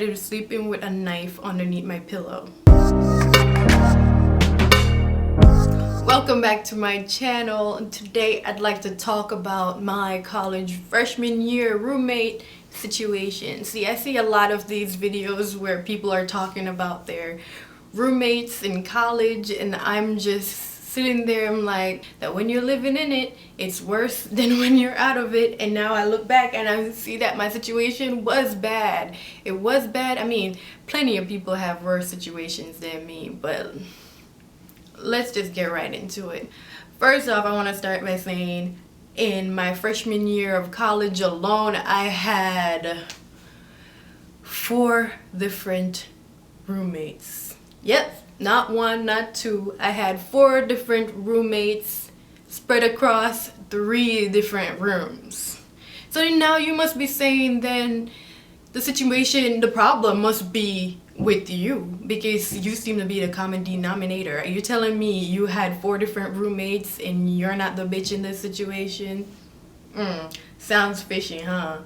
Sleeping with a knife underneath my pillow. Welcome back to my channel, and today I'd like to talk about my college freshman year roommate situation. See, I see a lot of these videos where people are talking about their roommates in college, and I'm just sitting there, I'm like, that when you're living in it, it's worse than when you're out of it. And now I look back and I see that my situation was bad. It was bad. I mean, plenty of people have worse situations than me, but let's just get right into it. First off, I want to start by saying in my freshman year of college alone, I had 4 different roommates. Yep. Not 1, not 2. I had 4 different roommates spread across 3 different rooms. So now you must be saying then the problem must be with you, because you seem to be the common denominator. Are you telling me you had 4 different roommates and you're not the bitch in this situation? Sounds fishy, huh?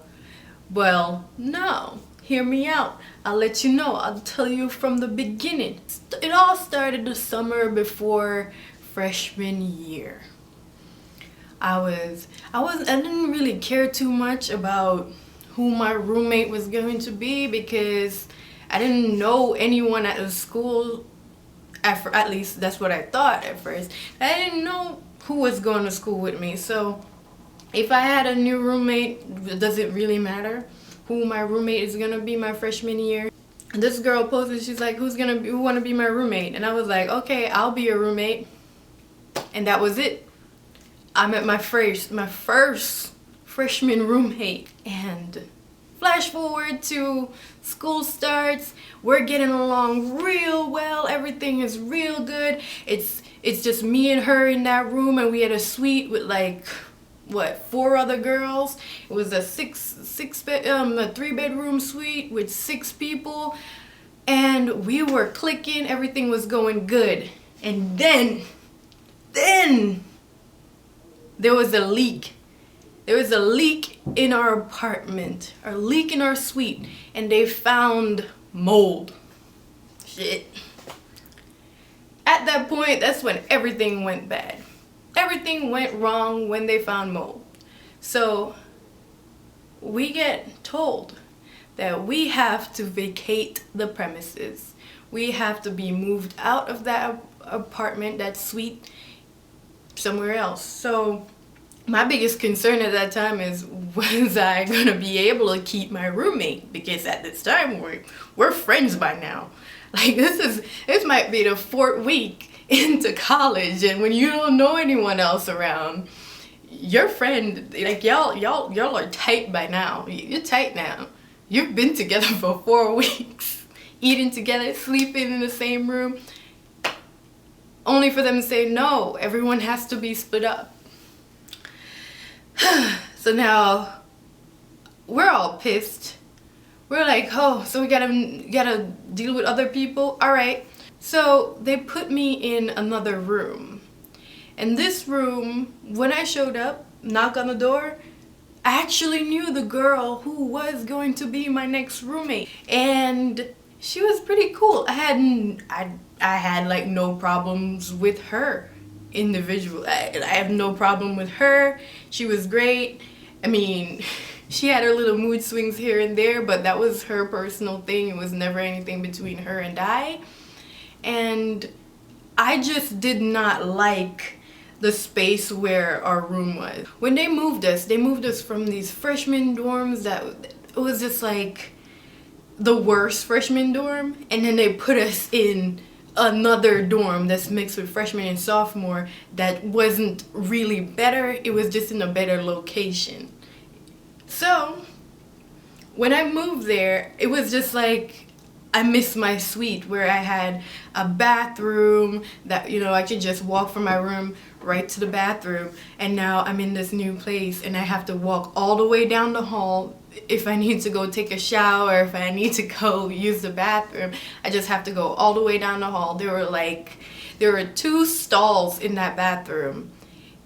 Well, no. Hear me out. I'll let you know. I'll tell you from the beginning. It all started the summer before freshman year. I didn't really care too much about who my roommate was going to be, because I didn't know anyone at the school. At least that's what I thought at first. I didn't know who was going to school with me. So if I had a new roommate, does it really matter who my roommate is gonna be my freshman year? And this girl posted, she's like, who wanna be my roommate? And I was like, okay, I'll be your roommate. And that was it. I met my first freshman roommate. And flash forward to school starts, we're getting along real well, everything is real good. It's just me and her in that room, and we had a suite with like 4 other girls. It was a 3-bedroom suite with 6 people, and we were clicking, everything was going good. And then there was a leak. There was a leak in our apartment, a leak in our suite, and they found mold. Shit. At that point, that's when everything went bad. Everything went wrong when they found mold. So we get told that we have to vacate the premises. We have to be moved out of that apartment, that suite, somewhere else. So my biggest concern at that time is, was I gonna be able to keep my roommate? Because at this time we're friends by now. Like this might be the 4th week into college, and when you don't know anyone else around, your friend, like y'all are tight by now. You're tight now. You've been together for 4 weeks, eating together, sleeping in the same room, only for them to say no, everyone has to be split up. So now we're all pissed. We're like, oh, so we gotta deal with other people? All right. So they put me in another room. And this room, when I showed up, knock on the door, I actually knew the girl who was going to be my next roommate. And she was pretty cool. I had like no problems with her individual. I have no problem with her. She was great. I mean, she had her little mood swings here and there, but that was her personal thing. It was never anything between her and I. And I just did not like the space where our room was. When they moved us from these freshman dorms that it was just like the worst freshman dorm, and then they put us in another dorm that's mixed with freshman and sophomore that wasn't really better. It was just in a better location. So when I moved there, it was just like I missed my suite where I had a bathroom that, I could just walk from my room right to the bathroom. And now I'm in this new place and I have to walk all the way down the hall. If I need to go take a shower, if I need to go use the bathroom, I just have to go all the way down the hall. There were 2 stalls in that bathroom,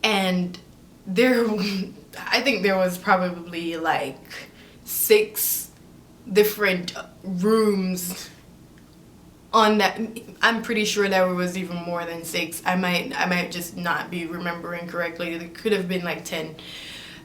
and I think there was probably like 6 different rooms on that. I'm pretty sure there was even more than 6. I might just not be remembering correctly. It could have been like 10,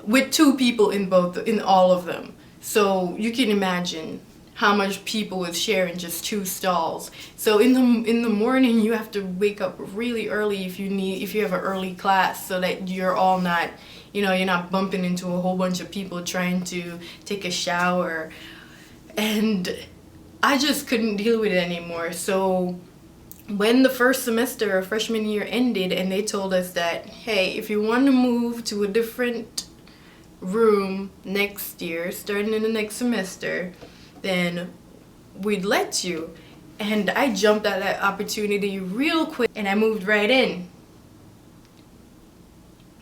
with 2 people in all of them. So you can imagine how much people would share in just 2 stalls. So in the morning you have to wake up really early if you have an early class, so that you're all not, you're not bumping into a whole bunch of people trying to take a shower. And I just couldn't deal with it anymore. So when the first semester of freshman year ended and they told us that, hey, if you want to move to a different room next year, starting in the next semester, then we'd let you. And I jumped at that opportunity real quick and I moved right in.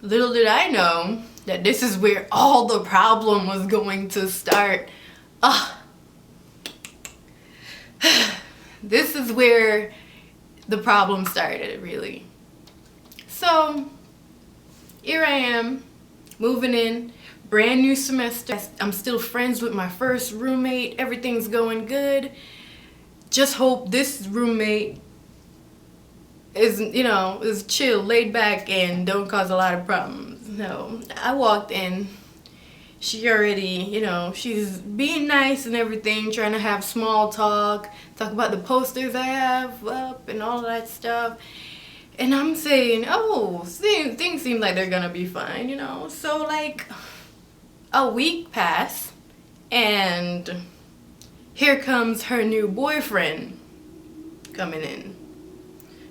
Little did I know that this is where all the problem was going to start. This is where the problem started, really. So here I am, moving in, brand new semester. I'm still friends with my first roommate. Everything's going good. Just hope this roommate is chill, laid back, and don't cause a lot of problems. No, I walked in. She already, she's being nice and everything, trying to have small talk about the posters I have up and all that stuff. And I'm saying, oh, things seem like they're gonna be fine, So like a week passed and here comes her new boyfriend coming in.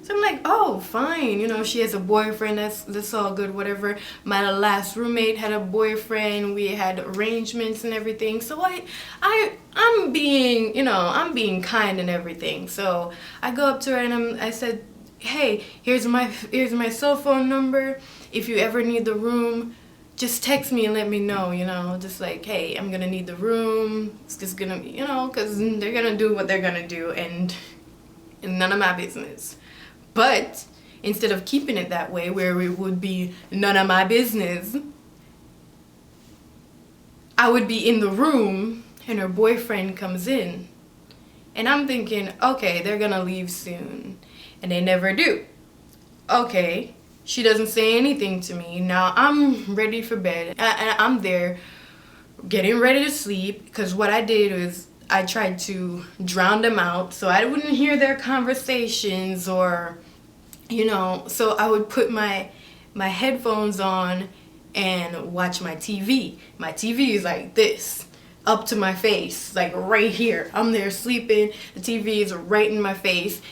So I'm like, oh, fine, she has a boyfriend, that's all good, whatever. My last roommate had a boyfriend, we had arrangements and everything. So I'm being kind and everything. So I go up to her and I said, hey, here's my cell phone number. If you ever need the room, just text me and let me know, just like, hey, I'm gonna need the room. It's just gonna be, because they're gonna do what they're gonna do and none of my business. But instead of keeping it that way, where it would be none of my business, I would be in the room and her boyfriend comes in. And I'm thinking, okay, they're gonna leave soon. And they never do. Okay, she doesn't say anything to me. Now I'm ready for bed. I'm there getting ready to sleep, because what I did was I tried to drown them out so I wouldn't hear their conversations, or so I would put my headphones on and watch my TV. My TV is like this, up to my face, like right here. I'm there sleeping, the TV is right in my face.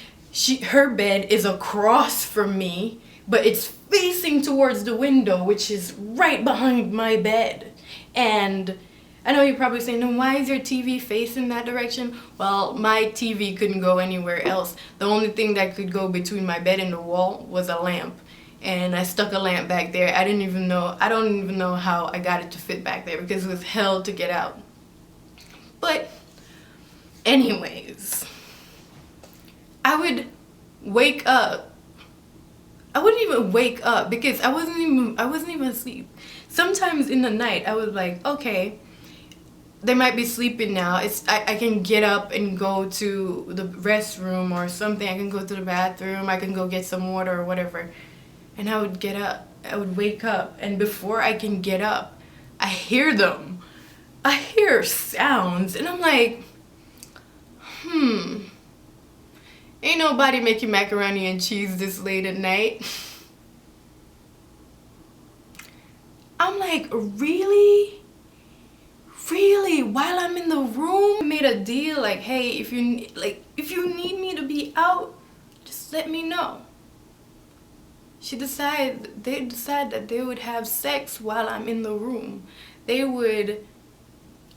Her bed is across from me, but it's facing towards the window, which is right behind my bed. And I know you're probably saying, then why is your TV facing that direction? Well, my TV couldn't go anywhere else. The only thing that could go between my bed and the wall was a lamp. And I stuck a lamp back there. I don't even know how I got it to fit back there, because it was hell to get out. But anyways, I would wake up. I wouldn't even wake up because I wasn't even asleep. Sometimes in the night I was like, okay, they might be sleeping now. I can get up and go to the restroom or something. I can go to the bathroom. I can go get some water or whatever. And I would get up. I would wake up. And before I can get up, I hear them. I hear sounds. And I'm like, ain't nobody making macaroni and cheese this late at night. I'm like, really? Really? While I'm in the room? I made a deal like, hey, if you need me to be out, just let me know. They decided that they would have sex while I'm in the room.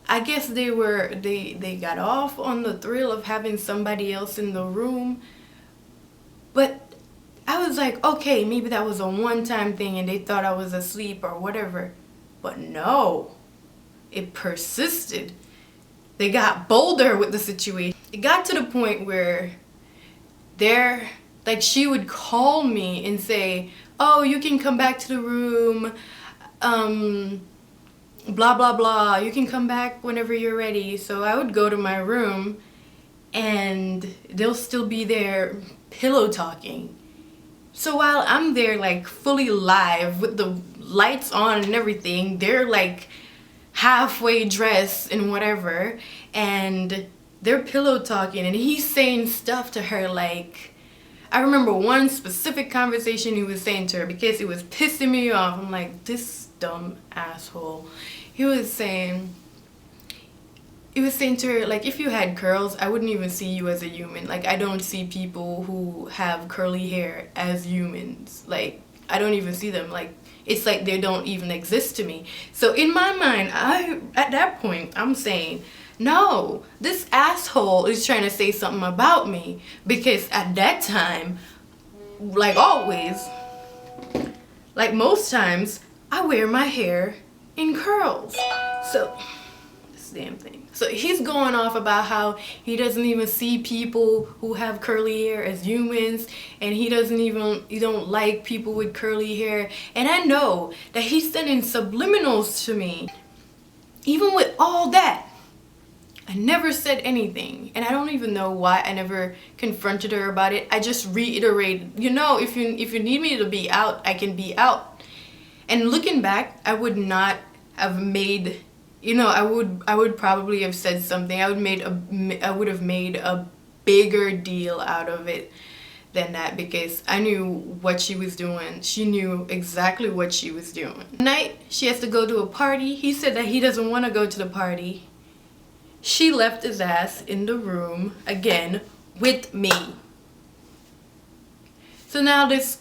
I guess they got off on the thrill of having somebody else in the room. But I was like, okay, maybe that was a one-time thing and they thought I was asleep or whatever. But no, it persisted. They got bolder with the situation. It got to the point where she would call me and say, oh, you can come back to the room. blah blah blah, you can come back whenever you're ready. So I would go to my room and they'll still be there pillow talking. So while I'm there like fully live with the lights on and everything, they're like halfway dressed and whatever, and they're pillow talking and he's saying stuff to her. Like, I remember one specific conversation he was saying to her because it was pissing me off. I'm like, this dumb asshole. He was saying to her, like, if you had curls, I wouldn't even see you as a human. Like, I don't see people who have curly hair as humans. Like, I don't even see them. Like, it's like they don't even exist to me. So in my mind, at that point, I'm saying, no, this asshole is trying to say something about me. Because at that time, like always, like most times, I wear my hair in curls. So, this damn thing. So he's going off about how he doesn't even see people who have curly hair as humans, and he don't like people with curly hair. And I know that he's sending subliminals to me. Even with all that, I never said anything, and I don't even know why I never confronted her about it. I just reiterated, you know, if you need me to be out, I can be out. And looking back, I would not have made, you know, I would probably have said something. I would have made a bigger deal out of it than that, because I knew what she was doing. She knew exactly what she was doing. Tonight, she has to go to a party. He said that he doesn't want to go to the party. She left his ass in the room again with me. So now this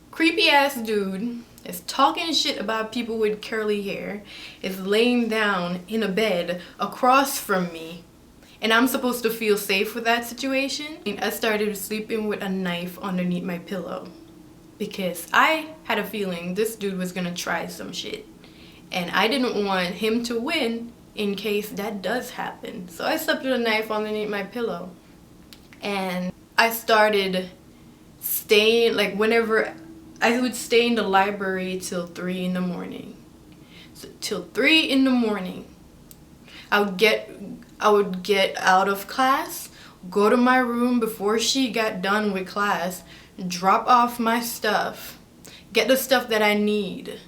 creepy ass dude is talking shit about people with curly hair, is laying down in a bed across from me, and I'm supposed to feel safe with that situation. I started sleeping with a knife underneath my pillow because I had a feeling this dude was gonna try some shit, and I didn't want him to win in case that does happen. So I slept with a knife underneath my pillow, and I started staying, like, whenever I would stay in the library till 3 in the morning. So till 3 in the morning, I would get out of class, go to my room before she got done with class, drop off my stuff, get the stuff that I need,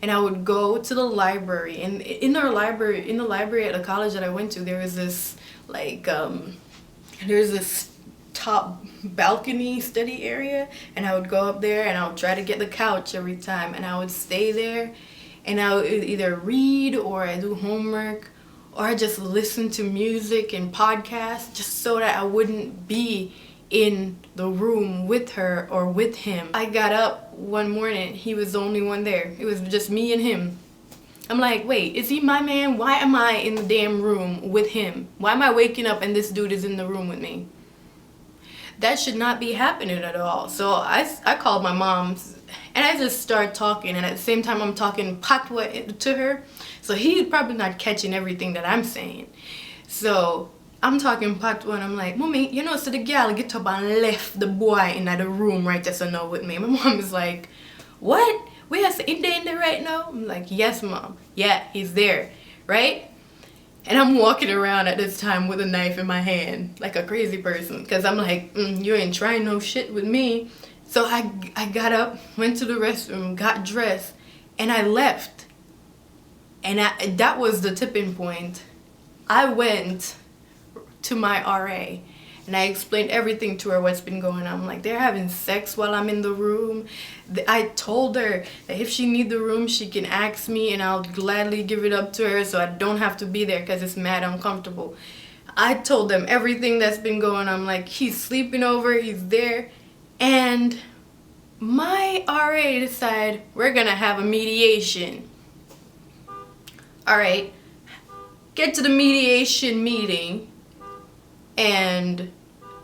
and I would go to the library. And in the library at the college that I went to, there was this there's this top balcony study area, and I would go up there and I would try to get the couch every time, and I would stay there, and I would either read or I do homework, or I just listen to music and podcasts, just so that I wouldn't be in the room with her or with him. I got up one morning, he was the only one there. It was just me and him. I'm like, wait, is he my man? Why am I in the damn room with him? Why am I waking up and this dude is in the room with me? That should not be happening at all. So I called my mom, and I just start talking, and at the same time I'm talking patois to her, so he's probably not catching everything that I'm saying. So I'm talking patois, and I'm like, Mommy, you know, so the girl get up and left the boy in the room right just now with me. My mom is like, what? We have to in there right now? I'm like, yes, Mom. Yeah, he's there, right? And I'm walking around at this time with a knife in my hand like a crazy person, because I'm like, you ain't trying no shit with me. So I got up, went to the restroom, got dressed, and I left. And that was the tipping point. I went to my RA, and I explained everything to her, what's been going on. I'm like, they're having sex while I'm in the room. I told her that if she needs the room, she can ask me, and I'll gladly give it up to her so I don't have to be there because it's mad uncomfortable. I told them everything that's been going on. I'm like, he's sleeping over, he's there. And my RA decided we're gonna have a mediation. All right, get to the mediation meeting, and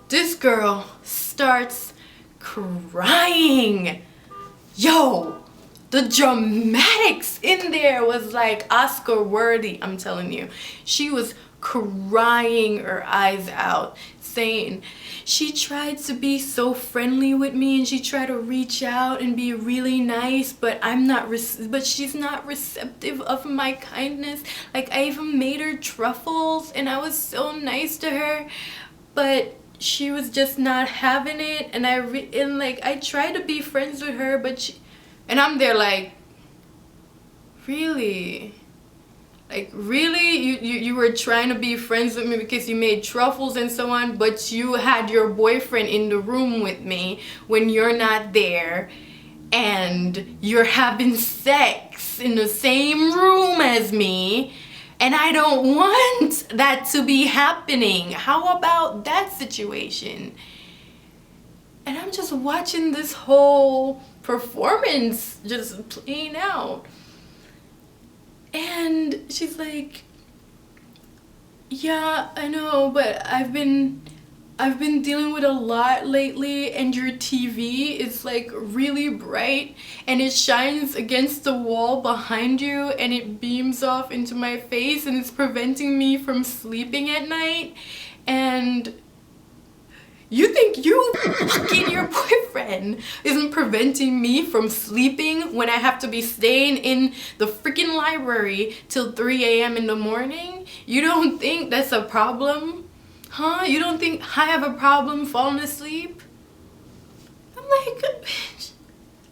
this girl starts crying. Yo, the dramatics in there was like Oscar worthy, I'm telling you. She was crying her eyes out, saying she tried to be so friendly with me and she tried to reach out and be really nice, but but she's not receptive of my kindness. Like, I even made her truffles and I was so nice to her, but she was just not having it. And I tried to be friends with her, but and I'm there like, really? Like, really? You were trying to be friends with me because you made truffles and so on, but you had your boyfriend in the room with me when you're not there, and you're having sex in the same room as me, and I don't want that to be happening. How about that situation? And I'm just watching this whole performance just playing out. And she's like, yeah, I know, but I've been dealing with a lot lately, and your TV is like really bright and it shines against the wall behind you and it beams off into my face and it's preventing me from sleeping at night. And you think you fucking your boyfriend isn't preventing me from sleeping when I have to be staying in the freaking library till 3 a.m. in the morning? You don't think that's a problem? Huh? You don't think I have a problem falling asleep? I'm like, bitch.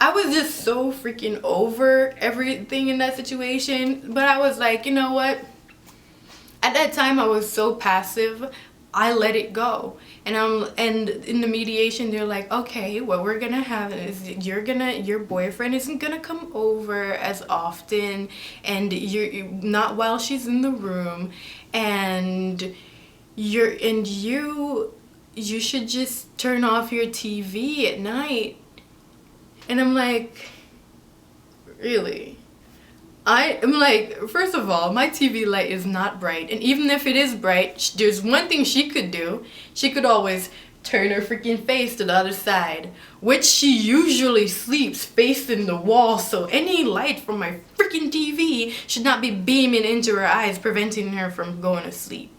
I was just so freaking over everything in that situation. But I was like, you know what? At that time, I was so passive. I let it go. And in the mediation, they're like, okay, what we're gonna have is your boyfriend isn't gonna come over as often, and you're not while she's in the room, and you should just turn off your TV at night. And I'm like, really? I'm like, first of all, my TV light is not bright, and even if it is bright, there's one thing she could do. She could always turn her freaking face to the other side, which she usually sleeps facing the wall, so any light from my freaking TV should not be beaming into her eyes, preventing her from going to sleep.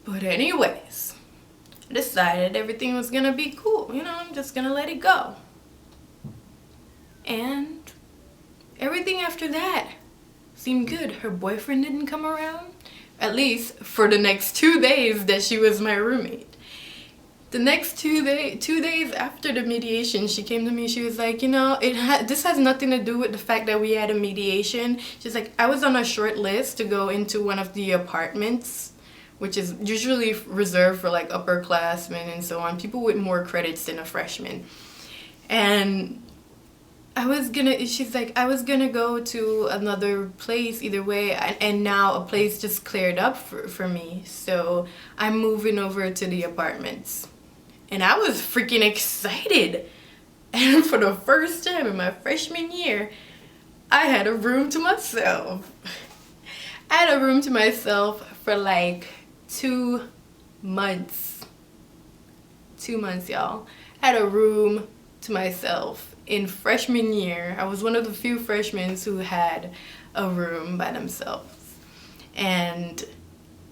But anyways, I decided everything was gonna be cool. You know, I'm just gonna let it go. And everything after that seemed good. Her boyfriend didn't come around, at least for the next 2 days that she was my roommate. The next 2 days after the mediation, she came to me. She was like, you know, this has nothing to do with the fact that we had a mediation. She's like, I was on a short list to go into one of the apartments, which is usually reserved for like upperclassmen and so on, people with more credits than a freshman. And she's like, I was gonna go to another place either way, and now a place just cleared up for me, so I'm moving over to the apartments. And I was freaking excited. And for the first time in my freshman year, I had a room to myself. I had a room to myself for like 2 months. 2 months, y'all. I had a room to myself in freshman year. I was one of the few freshmen who had a room by themselves. And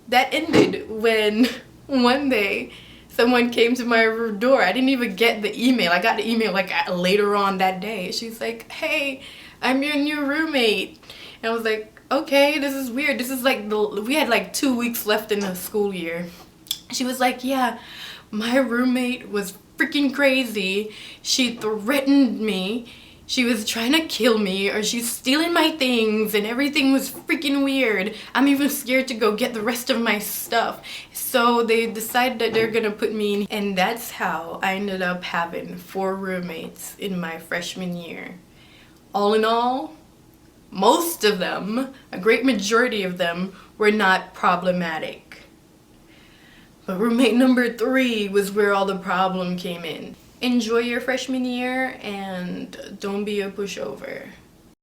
that ended when one day someone came to my door. I didn't even get the email. I got the email like later on that day. She's like, hey, I'm your new roommate. And I was like, okay, this is weird. This is like, we had like 2 weeks left in the school year. She was like, yeah, my roommate was freaking crazy. She threatened me. She was trying to kill me, or she's stealing my things, and everything was freaking weird. I'm even scared to go get the rest of my stuff. So they decided that they're gonna put me in, and that's how I ended up having 4 roommates in my freshman year. All in all, most of them, a great majority of them, were not problematic. But roommate number 3 was where all the problem came in. Enjoy your freshman year and don't be a pushover.